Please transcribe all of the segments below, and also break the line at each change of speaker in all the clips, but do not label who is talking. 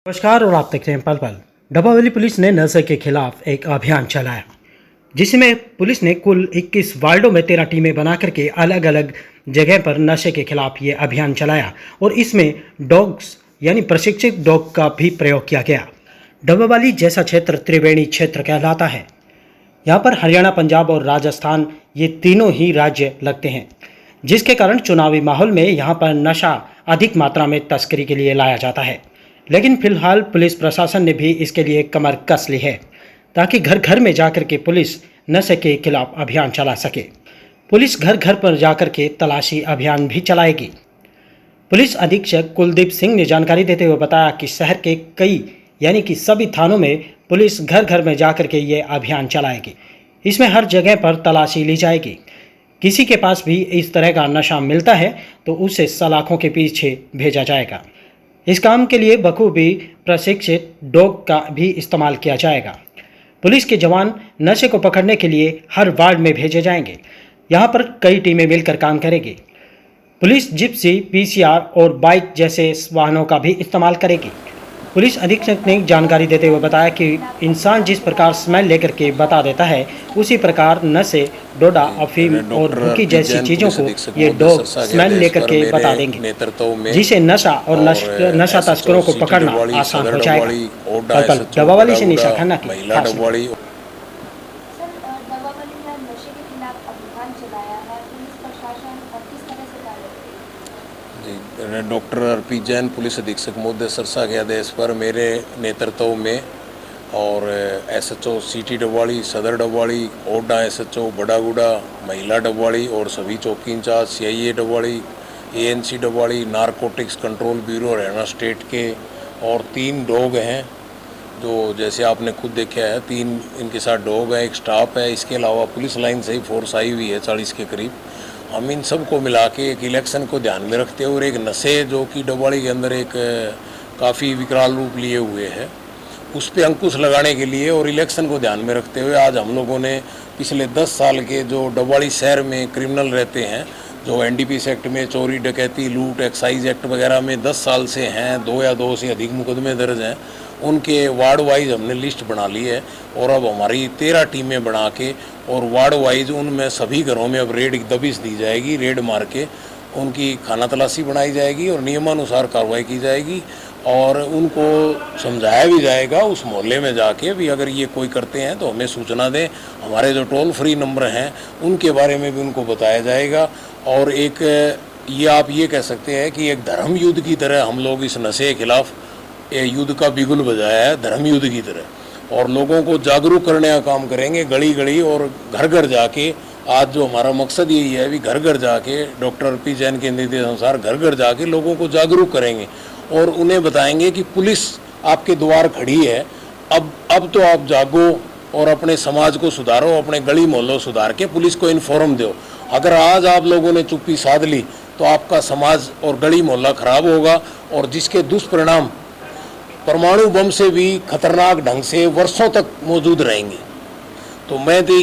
नमस्कार और आप देख रहे हैं पल पल। डब्बावाली पुलिस ने नशे के खिलाफ एक अभियान चलाया, जिसमें पुलिस ने कुल 21 वार्डों में 13 टीमें बना करके अलग अलग जगह पर नशे के खिलाफ ये अभियान चलाया और इसमें डॉग्स यानी प्रशिक्षित डॉग का भी प्रयोग किया गया। डब्बावाली जैसा क्षेत्र त्रिवेणी क्षेत्र कहलाता है। यहाँ पर हरियाणा, पंजाब और राजस्थान ये तीनों ही राज्य लगते हैं, जिसके कारण चुनावी माहौल में यहाँ पर नशा अधिक मात्रा में तस्करी के लिए लाया जाता है। लेकिन फिलहाल पुलिस प्रशासन ने भी इसके लिए कमर कस ली है, ताकि घर घर में जाकर के पुलिस नशे के खिलाफ अभियान चला सके। पुलिस घर घर पर जाकर के तलाशी अभियान भी चलाएगी। पुलिस अधीक्षक कुलदीप सिंह ने जानकारी देते हुए बताया कि शहर के कई यानी कि सभी थानों में पुलिस घर घर में जाकर के ये अभियान चलाएगी। इसमें हर जगह पर तलाशी ली जाएगी। किसी के पास भी इस तरह का नशा मिलता है तो उसे सलाखों के पीछे भेजा जाएगा। इस काम के लिए बखूबी प्रशिक्षित डॉग का भी इस्तेमाल किया जाएगा। पुलिस के जवान नशे को पकड़ने के लिए हर वार्ड में भेजे जाएंगे। यहाँ पर कई टीमें मिलकर काम करेगी। पुलिस जिप्सी, पीसीआर और बाइक जैसे वाहनों का भी इस्तेमाल करेगी। पुलिस अधीक्षक ने जानकारी देते हुए बताया कि इंसान जिस प्रकार स्मेल लेकर के बता देता है, उसी प्रकार नशे, डोडा, अफीम और हुक्की जैसी चीज़ों को ये डॉग स्मेल लेकर के बता देंगे, जिसे नशा और नशा तस्करों को पकड़ना आसान हो जाएगा। डब्बावाली से निशा खन्ना की
डॉक्टर आरपी जैन पुलिस अधीक्षक महोदय सरसा के आदेश पर मेरे नेतृत्व में और एसएचओ सिटी डब्बावाली, सदर डब्बावाली, ओडा एसएचओ बड़ागुड़ा, महिला डब्बावाली और सभी चौकी incharge, CIA Dabwali, ANC Dabwali, narcotics control bureau Haryana state के और 3 डॉग हैं, जो जैसे आपने खुद देखा है 3 इनके साथ डॉग है, एक स्टाफ है। इसके अलावा पुलिस लाइन से ही फोर्स आई हुई है 40 के करीब। हम इन सब को मिला के एक इलेक्शन को ध्यान में रखते हुए और एक नशे जो कि डब्बावाली के अंदर एक काफ़ी विकराल रूप लिए हुए है, उस पर अंकुश लगाने के लिए और इलेक्शन को ध्यान में रखते हुए आज हम लोगों ने पिछले 10 साल के जो डब्बावाली शहर में क्रिमिनल रहते हैं, जो एनडीपीएस एक्ट में चोरी, डकैती, लूट, एक्साइज एक्ट वगैरह में 10 साल से हैं, 2 या 2 से अधिक मुकदमे दर्ज हैं, उनके वार्ड वाइज हमने लिस्ट बना ली है और अब हमारी 13 टीमें बना के और वार्ड वाइज उनमें सभी घरों में अब रेड दबिश दी जाएगी। रेड मार के उनकी खाना तलाशी बनाई जाएगी और नियमानुसार कार्रवाई की जाएगी और उनको समझाया भी जाएगा उस मोहल्ले में जाके भी, अगर ये कोई करते हैं तो हमें सूचना दें। हमारे जो टोल फ्री नंबर हैं उनके बारे में भी उनको बताया जाएगा। और एक ये आप ये कह सकते हैं कि एक धर्म युद्ध की तरह हम लोग इस नशे के खिलाफ युद्ध का बिगुल बजाया है, धर्म युद्ध की तरह, और लोगों को जागरूक करने का काम करेंगे गली गली और घर घर जाके। आज जो हमारा मकसद यही है भी घर घर जाके डॉक्टर आरपी जैन के निर्देश अनुसार घर घर जाके लोगों को जागरूक करेंगे और उन्हें बताएंगे कि पुलिस आपके द्वार खड़ी है, अब तो आप जागो और अपने समाज को सुधारो, अपने गली मोहल्लों सुधार के पुलिस को इन्फॉर्म दो। अगर आज आप लोगों ने चुप्पी साध ली तो आपका समाज और गली मोहल्ला खराब होगा और जिसके दुष्परिणाम परमाणु बम से भी खतरनाक ढंग से वर्षों तक मौजूद रहेंगे। तो मैं तो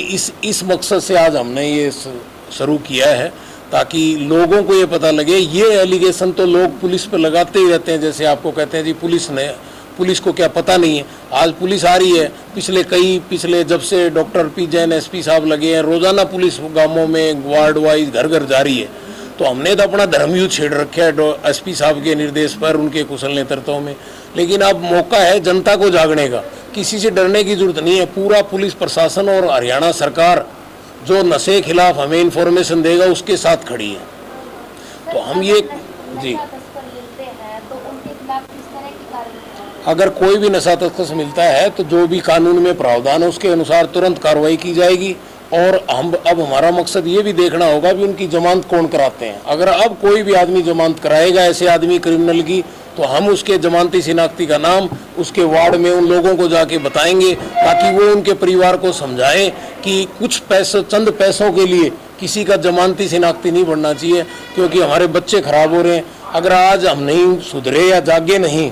इस मकसद से आज हमने ये शुरू किया है, ताकि लोगों को ये पता लगे। ये एलिगेशन तो लोग पुलिस पर लगाते ही रहते हैं, जैसे आपको कहते हैं जी पुलिस को क्या पता नहीं है। आज पुलिस आ रही है, पिछले जब से डॉक्टर पी जैन एसपी साहब लगे हैं, रोजाना पुलिस गांवों में वार्ड वाइज घर घर जा रही है। तो हमने तो अपना धर्मयुद्ध छेड़ रखा है एसपी साहब के निर्देश पर, उनके कुशल नेतृत्व में। लेकिन अब मौका है जनता को जागने का, किसी से डरने की जरूरत नहीं है। पूरा पुलिस प्रशासन और हरियाणा सरकार जो नशे के खिलाफ हमें इन्फॉर्मेशन देगा उसके साथ खड़ी है। तो हम ये जी, अगर कोई भी नशा तस्कर मिलता है तो जो भी कानून में प्रावधान है उसके अनुसार तुरंत कार्रवाई की जाएगी। और अब हमारा मकसद ये भी देखना होगा भी उनकी जमानत कौन कराते हैं। अगर अब कोई भी आदमी जमानत कराएगा ऐसे आदमी क्रिमिनल की, तो हम उसके जमानती शिनाख्ती का नाम उसके वार्ड में उन लोगों को जाके बताएंगे, ताकि वो उनके परिवार को समझाएं कि कुछ पैसे, चंद पैसों के लिए किसी का जमानती शिनाख्ती नहीं बनना चाहिए, क्योंकि हमारे बच्चे खराब हो रहे हैं। अगर आज हम नहीं सुधरे या जागे नहीं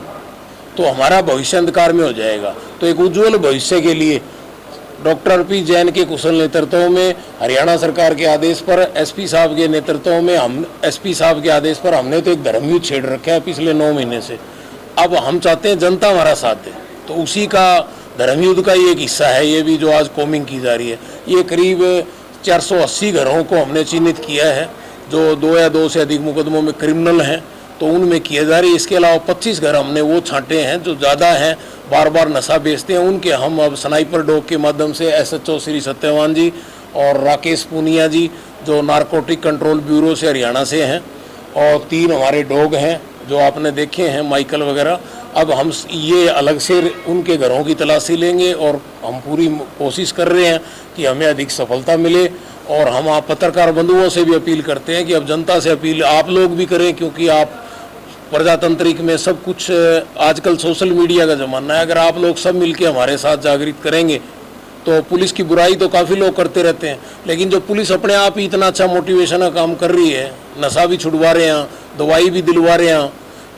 तो हमारा भविष्य अंधकार में हो जाएगा। तो एक उज्जवल भविष्य के लिए डॉक्टर आरपी जैन के कुशल नेतृत्व में, हरियाणा सरकार के आदेश पर, एसपी साहब के नेतृत्व में, एसपी साहब के आदेश पर हमने तो एक धर्मयुद्ध छेड़ रखा है पिछले 9 महीने से। अब हम चाहते हैं जनता हमारा साथ दे, तो उसी का धर्म युद्ध का ये एक हिस्सा है। ये भी जो आज कॉमिंग की जा रही है, ये करीब 480 घरों को हमने चिन्हित किया है जो 2 या 2 से अधिक मुकदमों में क्रिमिनल हैं, तो उनमें किया जा रही है। इसके अलावा 25 घर हमने वो छांटे हैं जो ज़्यादा हैं, बार बार नशा बेचते हैं, उनके हम अब स्नाइपर डॉग के माध्यम से SHO श्री सत्यवान जी और राकेश पूनिया जी जो नारकोटिक कंट्रोल ब्यूरो से हरियाणा से हैं, और 3 हमारे डॉग हैं जो आपने देखे हैं माइकल वगैरह। अब हम ये अलग से उनके घरों की तलाशी लेंगे और हम पूरी कोशिश कर रहे हैं कि हमें अधिक सफलता मिले। और हम आप पत्रकार बंधुओं से भी अपील करते हैं कि अब जनता से अपील आप लोग भी करें, क्योंकि आप प्रजातांत्रिक में सब कुछ आजकल सोशल मीडिया का ज़माना है। अगर आप लोग सब मिलके हमारे साथ जागृत करेंगे तो पुलिस की बुराई तो काफ़ी लोग करते रहते हैं, लेकिन जो पुलिस अपने आप ही इतना अच्छा मोटिवेशन का काम कर रही है, नशा भी छुड़वा रहे हैं, दवाई भी दिलवा रहे हैं,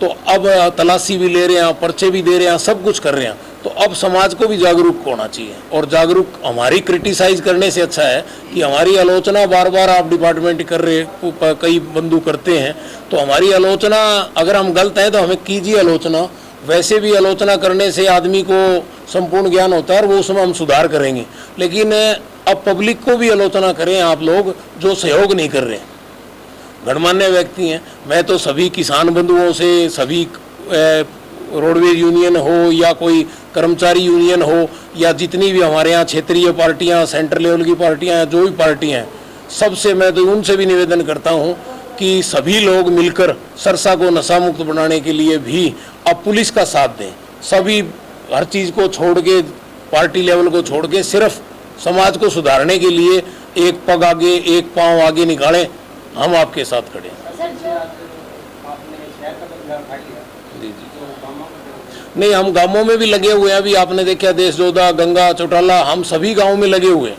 तो अब तलाशी भी ले रहे हैं, पर्चे भी दे रहे हैं, सब कुछ कर रहे हैं, तो अब समाज को भी जागरूक होना चाहिए। और जागरूक हमारी क्रिटिसाइज करने से अच्छा है कि हमारी आलोचना बार बार आप डिपार्टमेंट कर रहे, कई बंधु करते हैं, तो हमारी आलोचना अगर हम गलत हैं तो हमें कीजिए आलोचना। वैसे भी आलोचना करने से आदमी को संपूर्ण ज्ञान होता है और वो उसमें हम सुधार करेंगे, लेकिन अब पब्लिक को भी आलोचना करें आप लोग जो सहयोग नहीं कर रहे हैं। गणमान्य व्यक्ति हैं, मैं तो सभी किसान बंधुओं से, सभी रोडवेज यूनियन हो या कोई कर्मचारी यूनियन हो या जितनी भी हमारे यहाँ क्षेत्रीय पार्टियाँ, सेंट्रल लेवल की पार्टियाँ हैं, जो भी पार्टियाँ हैं, सबसे मैं तो उनसे भी निवेदन करता हूँ कि सभी लोग मिलकर सरसा को नशा मुक्त बनाने के लिए भी अब पुलिस का साथ दें। सभी हर चीज़ को छोड़ के, पार्टी लेवल को छोड़ के, सिर्फ समाज को सुधारने के लिए एक पग आगे, एक पाँव आगे निकालें। हम आपके साथ खड़े हैं। जी जी, नहीं, हम गांवों में भी लगे हुए हैं। अभी आपने देखा देशजोधा, गंगा, चौटाला, हम सभी गाँव में लगे हुए हैं,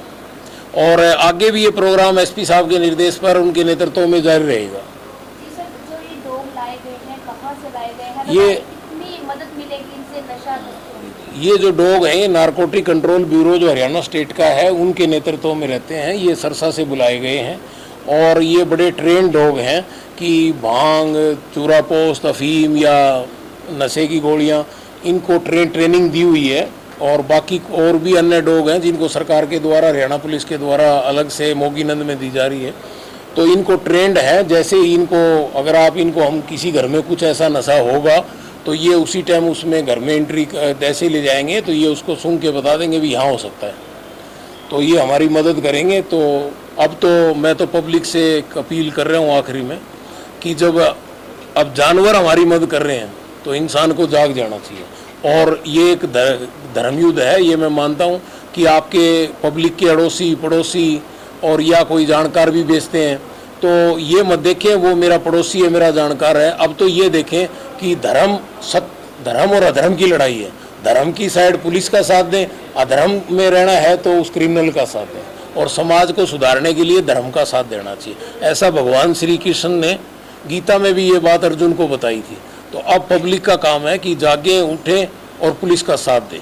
और आगे भी ये प्रोग्राम SP साहब के निर्देश पर, उनके नेतृत्व में जारी रहेगा।
जो ये डॉग लाए गए हैं, कहाँ से लाए गए हैं,
ये
कितनी मदद मिलेगी इनसे नशा?
ये जो डॉग हैं, नारकोटिक कंट्रोल ब्यूरो जो हरियाणा स्टेट का है, उनके नेतृत्व में रहते हैं। ये सरसा से बुलाए गए हैं और ये बड़े ट्रेन डॉग हैं कि भांग, चूरापोस्त, अफीम या नशे की गोलियां, इनको ट्रेनिंग दी हुई है। और बाकी और भी अन्य डॉग हैं जिनको सरकार के द्वारा, हरियाणा पुलिस के द्वारा अलग से मोगीनंद में दी जा रही है, तो इनको ट्रेंड है। जैसे ही इनको, अगर आप इनको, हम किसी घर में कुछ ऐसा नशा होगा तो ये उसी टाइम उसमें घर में एंट्री जैसे ले जाएंगे तो ये उसको सुन के बता देंगे भी यहाँ हो सकता है, तो ये हमारी मदद करेंगे। तो अब तो मैं तो पब्लिक से एक अपील कर रहा हूँ आखिरी में कि जब अब जानवर हमारी मदद कर रहे हैं तो इंसान को जाग जाना चाहिए। और ये एक धर्म युद्ध है, ये मैं मानता हूँ कि आपके पब्लिक के अड़ोसी पड़ोसी और या कोई जानकार भी बेचते हैं, तो ये मत देखें वो मेरा पड़ोसी है, मेरा जानकार है। अब तो ये देखें कि धर्म और अधर्म की लड़ाई है। धर्म की साइड पुलिस का साथ दें, अधर्म में रहना है तो उस क्रिमिनल का साथ दें, और समाज को सुधारने के लिए धर्म का साथ देना चाहिए। ऐसा भगवान श्री कृष्ण ने गीता में भी ये बात अर्जुन को बताई थी। तो अब पब्लिक का काम है कि जागे, उठे और पुलिस का साथ दें।